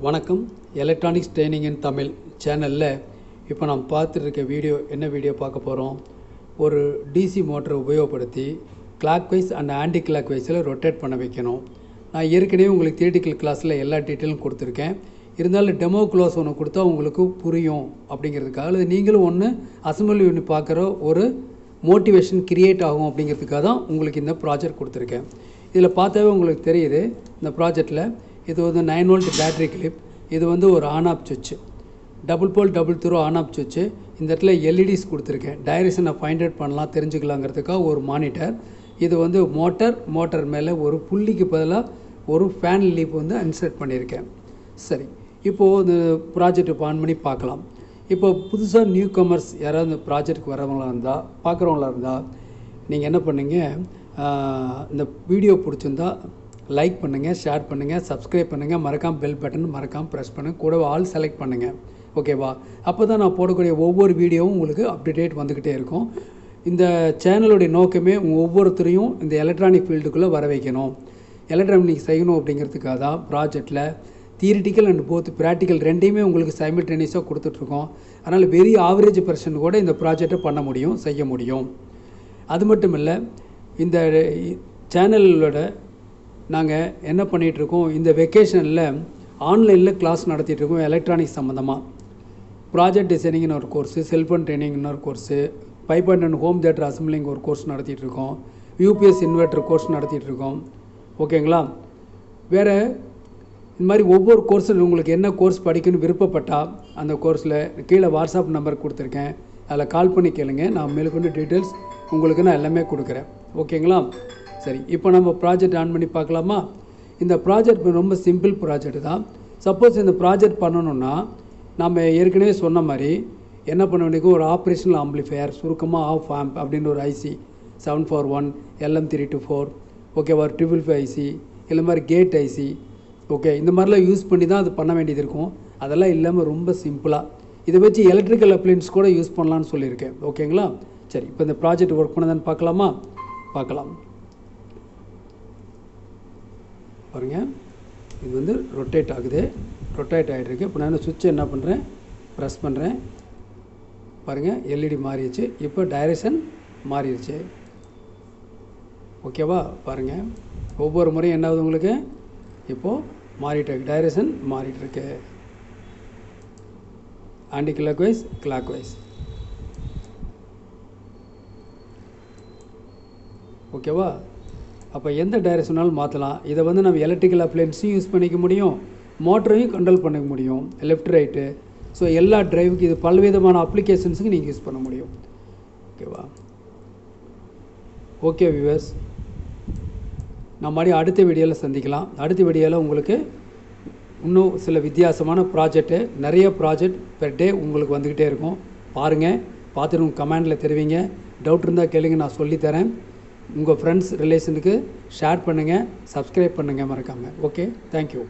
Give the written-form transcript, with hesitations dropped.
வணக்கம். Electronics training இன் தமிழ் சேனலில் இப்போ நாம் பார்த்துருக்க என்ன வீடியோ பார்க்க போகிறோம். ஒரு டிசி மோட்டரை உபயோகப்படுத்தி கிளாக்வைஸ் அண்ட் ஆன்டி கிளாக்வைஸில் ரொட்டேட் பண்ண வைக்கணும். நான் ஏற்கனவே உங்களுக்கு தியரிட்டிக்கல் கிளாஸில் எல்லா டீட்டெயிலும் கொடுத்துருக்கேன். இருந்தாலும் டெமோ கிளாஸ் ஒன்று கொடுத்தா உங்களுக்கு புரியும் அப்படிங்கிறதுக்காக, அல்லது நீங்களும் ஒன்று அசம்பிளி ஒன்று பார்க்குற ஒரு மோட்டிவேஷன் கிரியேட் ஆகும் அப்படிங்கிறதுக்காக தான் உங்களுக்கு இந்த ப்ராஜெக்ட் கொடுத்துருக்கேன். இதில் பார்த்தாவே உங்களுக்கு தெரியுது, இந்த ப்ராஜெக்டில் இது வந்து 9 வோல்ட் பேட்டரி கிளிப். இது வந்து ஒரு ஆன் ஆஃப் சுவிட்ச், double pole double throw on off சுவிட்சு. இந்த இடத்துல எல்இடிஸ் கொடுத்துருக்கேன். டைரக்ஷனை ஃபைண்ட் அவுட் பண்ணலாம், தெரிஞ்சுக்கலாங்கிறதுக்காக ஒரு மானிட்டர். இது வந்து மோட்டர் மேலே ஒரு புள்ளிக்கு பதிலாக ஒரு ஃபேன் லீப் வந்து இன்சர்ட் பண்ணியிருக்கேன். சரி, இப்போது இந்த ப்ராஜெக்ட் ஆன் பண்ணி பார்க்கலாம். இப்போ புதுசாக நியூ கமர்ஸ் யாராவது இந்த ப்ராஜெக்ட்டுக்கு பார்க்குறவங்களா இருந்தால் நீங்கள் என்ன பண்ணுங்க, இந்த வீடியோ பிடிச்சிருந்தா லைக் பண்ணுங்கள், ஷேர் பண்ணுங்கள், சப்ஸ்கிரைப் பண்ணுங்கள், மறக்காமல் பெல் பட்டன் மறக்காமல் ப்ரெஸ் பண்ணுங்கள், கூட ஆல் செலக்ட் பண்ணுங்கள். ஓகேவா? அப்போ தான் நான் போடக்கூடிய ஒவ்வொரு வீடியோவும் உங்களுக்கு அப்டேட் வந்துக்கிட்டே இருக்கும். இந்த சேனலுடைய நோக்கமே ஒவ்வொருத்தரையும் இந்த எலக்ட்ரானிக் ஃபீல்டுக்குள்ளே வர வைக்கணும், எலக்ட்ரானிக் செய்யணும் அப்படிங்கிறதுக்காக தான் ப்ராஜெக்டில் தியரிட்டிக்கல் அண்ட் போத் ப்ராக்டிக்கல் ரெண்டையுமே உங்களுக்கு சைமல்டேனியஸாக கொடுத்துட்ருக்கோம். அதனால் வெரி ஆவரேஜ் பர்சன் கூட இந்த ப்ராஜெக்டை பண்ண முடியும், செய்ய முடியும். அது மட்டும் இல்லை, இந்த சேனலோட நாங்கள் என்ன பண்ணிகிட்ருக்கோம், இந்த வெக்கேஷனில் ஆன்லைனில் கிளாஸ் நடத்திட்டுருக்கோம். எலக்ட்ரானிக்ஸ் சம்மந்தமாக ப்ராஜெக்ட் டிசைனிங்னு ஒரு கோர்ஸு, செல்ஃபோன் ட்ரைனிங்னு ஒரு கோர்ஸு, 5.1 ஹோம் தியேட்டர் அசம்பிளிங் ஒரு கோர்ஸ் நடத்திட்டுருக்கோம், யூபிஎஸ் இன்வெர்ட்டர் கோர்ஸ் நடத்திட்டுருக்கோம். ஓகேங்களா? வேறு இந்த மாதிரி ஒவ்வொரு கோர்ஸில் உங்களுக்கு என்ன கோர்ஸ் படிக்கணும்னு விருப்பப்பட்டால் அந்த கோர்ஸில் கீழே வாட்ஸ்அப் நம்பர் கொடுத்துருக்கேன், அதில் கால் பண்ணி கேளுங்க. நான் மேற்கொண்டு டீட்டெயில்ஸ் உங்களுக்கு நான் எல்லாமே கொடுக்குறேன். ஓகேங்களா? சரி, இப்போ நம்ம ப்ராஜெக்ட் ஆன் பண்ணி பார்க்கலாமா? இந்த ப்ராஜெக்ட் ரொம்ப சிம்பிள் ப்ராஜெக்ட் தான். சப்போஸ் இந்த ப்ராஜெக்ட் பண்ணணுன்னா நம்ம ஏற்கனவே சொன்ன மாதிரி என்ன பண்ண வேண்டியது, ஒரு ஆப்ரேஷனல் ஆம்பிளிஃபையர், சுருக்கமாக ஆஃப் ஆம்ப் அப்படின்னு ஒரு ஐசி 741 LM324, ஓகேவா, 555 ஐசி, இல்லை மாதிரி கேட் ஐசி, ஓகே, இந்த மாதிரிலாம் யூஸ் பண்ணி தான் அது பண்ண வேண்டியது இருக்கும். அதெல்லாம் இல்லாமல் ரொம்ப சிம்பிளாக இதை வச்சு எலக்ட்ரிக்கல் அப்ளையன்ஸ் கூட யூஸ் பண்ணலான்னு சொல்லியிருக்கேன். ஓகேங்களா? சரி, இப்போ இந்த ப்ராஜெக்ட் ஒர்க் பண்ணதான்னு பார்க்கலாம். பாருங்கள், இது வந்து ரொட்டேட் ஆகிட்டுருக்கு. இப்போ நான் சுவிட்சை என்ன பண்ணுறேன், ப்ரெஸ் பண்ணுறேன். பாருங்கள், எல்இடி மாறிடுச்சு. இப்போ டைரக்ஷன் மாறிடுச்சு. ஓகேவா? பாருங்கள், ஒவ்வொரு முறையும் என்ன ஆகுது உங்களுக்கு, இப்போது மாறிட்டுருக்கு, டைரக்ஷன் மாறிட்டுருக்கு. Anti clockwise. ஓகேவா? அப்போ எந்த டைரக்ஷனாலும் மாற்றலாம். இதை வந்து நம்ம எலக்ட்ரிக்கல் அப்ளையன்ஸையும் யூஸ் பண்ணிக்க முடியும், மோட்டரையும் கண்ட்ரோல் பண்ணிக்க முடியும், லெஃப்ட் ரைட்டு. ஸோ எல்லா டிரைவுக்கு இது பல்விதமான அப்ளிகேஷன்ஸுக்கு நீங்கள் யூஸ் பண்ண முடியும். ஓகேவா? ஓகே வியூவர்ஸ், நம்ம மாதிரி அடுத்த வீடியோவில் சந்திக்கலாம். அடுத்த வீடியோவில் உங்களுக்கு இன்னும் சில வித்தியாசமான நிறைய ப்ராஜெக்ட் பெர் டே உங்களுக்கு வந்துக்கிட்டே இருக்கும். பாருங்கள், பார்த்துட்டு உங்கள் கமெண்டில் தெரிவிங்க. டவுட் இருந்தால் கேளுங்க, நான் சொல்லித்தரேன். உங்கள் ஃப்ரெண்ட்ஸ் ரிலேஷனுக்கு ஷேர் பண்ணுங்கள், சப்ஸ்கிரைப் பண்ணுங்கள் மறக்காமல். Okay, thank you.